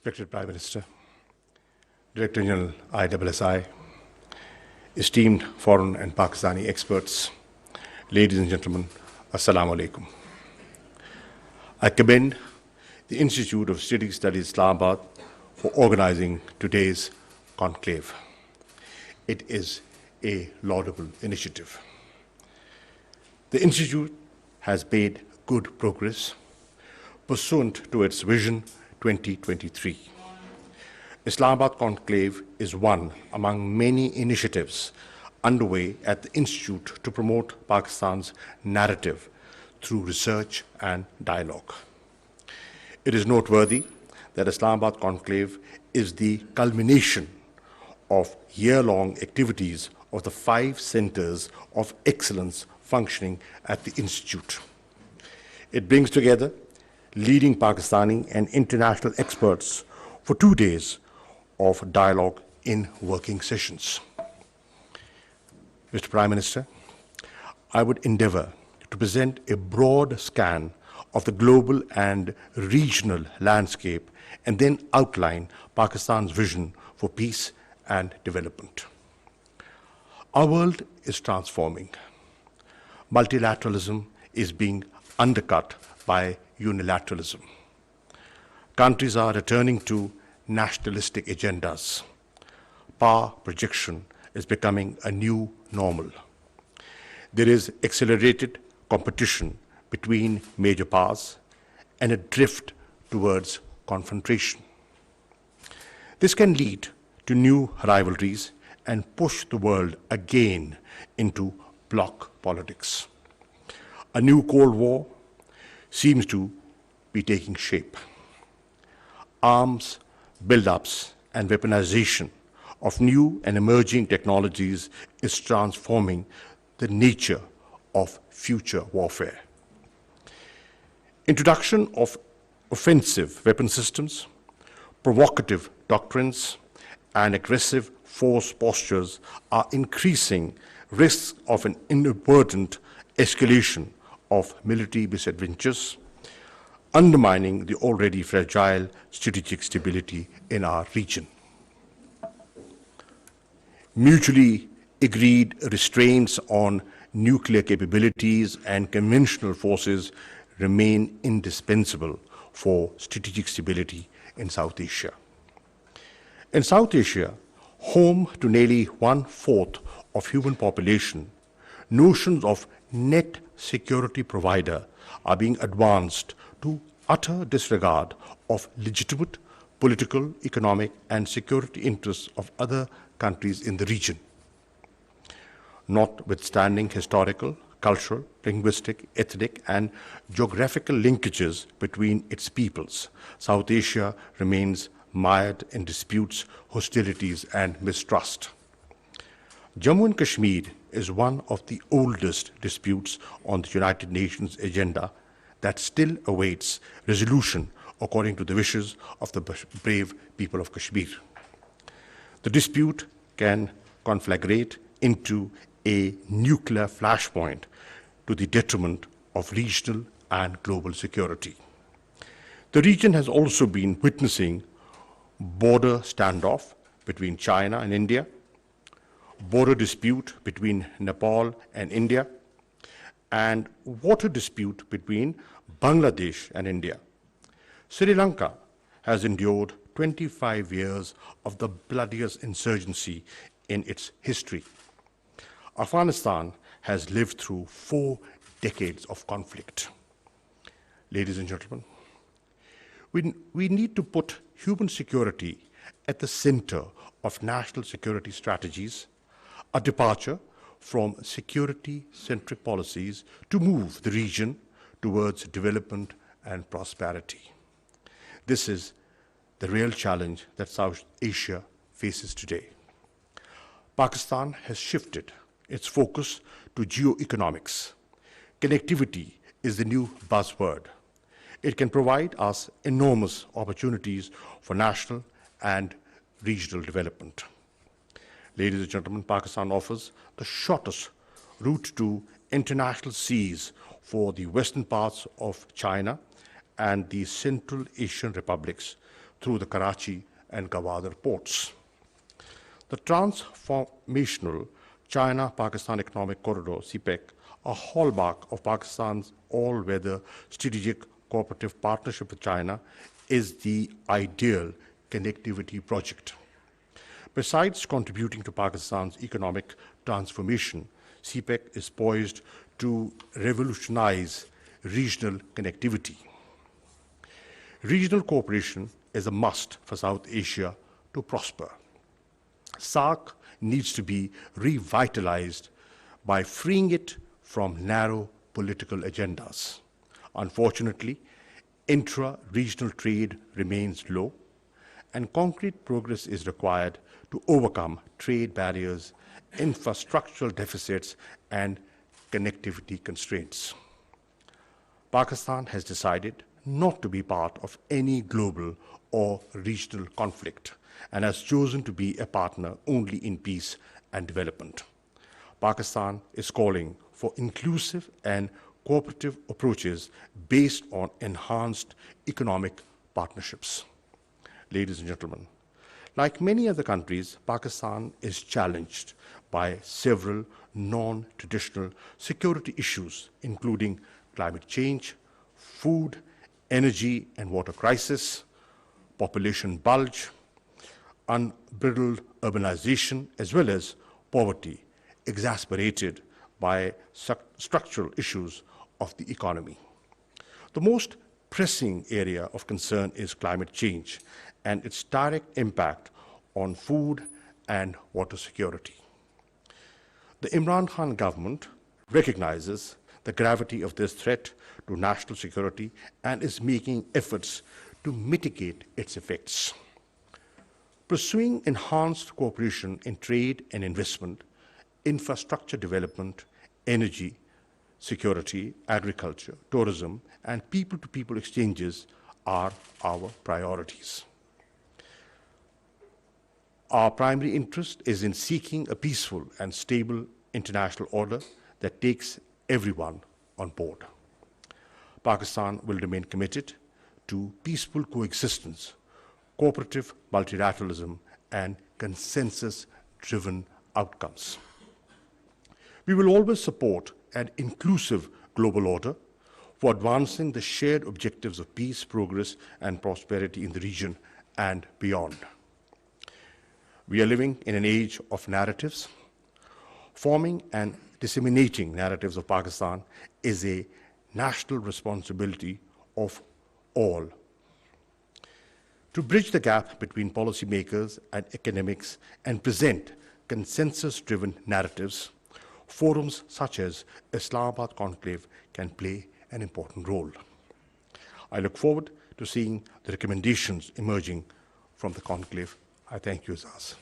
Respected Prime Minister, Director General ISSI, esteemed foreign and Pakistani experts, ladies and gentlemen, Assalamu alaikum. I commend the Institute of Strategic Studies Islamabad for organizing today's conclave. It is a laudable initiative. The Institute has made good progress pursuant to its Vision 2023. Islamabad Conclave is one among many initiatives underway at the Institute to promote Pakistan's narrative through research and dialogue. It is noteworthy that Islamabad Conclave is the culmination of year-long activities of the 5 centers of excellence functioning at the Institute. It brings together leading Pakistani and international experts for 2 days of dialogue in working sessions. Mr. Prime Minister, I would endeavor to present a broad scan of the global and regional landscape and then outline Pakistan's vision for peace and development. Our world is transforming. Multilateralism is being undercut by unilateralism. Countries are returning to nationalistic agendas. Power projection is becoming a new normal. There is accelerated competition between major powers and a drift towards confrontation. This can lead to new rivalries and push the world again into bloc politics. A new Cold War seems to be taking shape. Arms build-ups and weaponization of new and emerging technologies is transforming the nature of future warfare. Introduction of offensive weapon systems, provocative doctrines, and aggressive force postures are increasing risks of an inadvertent escalation of military misadventures, undermining the already fragile strategic stability in our region. Mutually agreed restraints on nuclear capabilities and conventional forces remain indispensable for strategic stability in South Asia. In South Asia, home to nearly 1/4 of human population, notions of net security provider are being advanced to utter disregard of legitimate political, economic, and security interests of other countries in the region. Notwithstanding historical, cultural, linguistic, ethnic, and geographical linkages between its peoples, South Asia remains mired in disputes, hostilities, and mistrust. Jammu and Kashmir is one of the oldest disputes on the United Nations agenda that still awaits resolution according to the wishes of the brave people of Kashmir. The dispute can conflagrate into a nuclear flashpoint to the detriment of regional and global security. The region has also been witnessing border standoff between China and India, border dispute between Nepal and India, and water dispute between Bangladesh and India. Sri Lanka has endured 25 years of the bloodiest insurgency in its history. Afghanistan has lived through 4 decades of conflict. Ladies and gentlemen, we need to put human security at the center of national security strategies, a departure from security-centric policies to move the region towards development and prosperity. This is the real challenge that South Asia faces today. Pakistan has shifted its focus to geoeconomics. Connectivity is the new buzzword. It can provide us enormous opportunities for national and regional development. Ladies and gentlemen, Pakistan offers the shortest route to international seas for the western parts of China and the Central Asian republics through the Karachi and Gwadar ports. The transformational China-Pakistan Economic Corridor, CPEC, a hallmark of Pakistan's all-weather strategic cooperative partnership with China, is the ideal connectivity project. Besides contributing to Pakistan's economic transformation, CPEC is poised to revolutionize regional connectivity. Regional cooperation is a must for South Asia to prosper. SAARC needs to be revitalized by freeing it from narrow political agendas. Unfortunately, intra-regional trade remains low, and concrete progress is required to overcome trade barriers, infrastructural deficits, and connectivity constraints. Pakistan has decided not to be part of any global or regional conflict and has chosen to be a partner only in peace and development. Pakistan is calling for inclusive and cooperative approaches based on enhanced economic partnerships. Ladies and gentlemen, like many other countries, Pakistan is challenged by several non-traditional security issues, including climate change, food, energy and water crisis, population bulge, unbridled urbanization, as well as poverty, exacerbated by structural issues of the economy. The most pressing area of concern is climate change and its direct impact on food and water security. The Imran Khan government recognizes the gravity of this threat to national security and is making efforts to mitigate its effects. Pursuing enhanced cooperation in trade and investment, infrastructure development, energy, security, agriculture, tourism, and people-to-people exchanges are our priorities. Our primary interest is in seeking a peaceful and stable international order that takes everyone on board. Pakistan will remain committed to peaceful coexistence, cooperative multilateralism, and consensus-driven outcomes. We will always support an inclusive global order for advancing the shared objectives of peace, progress, and prosperity in the region and beyond. We are living in an age of narratives. Forming and disseminating narratives of Pakistan is a national responsibility of all. To bridge the gap between policymakers and academics and present consensus-driven narratives, forums such as Islamabad Conclave can play an important role. I look forward to seeing the recommendations emerging from the conclave. I thank you, Azaz.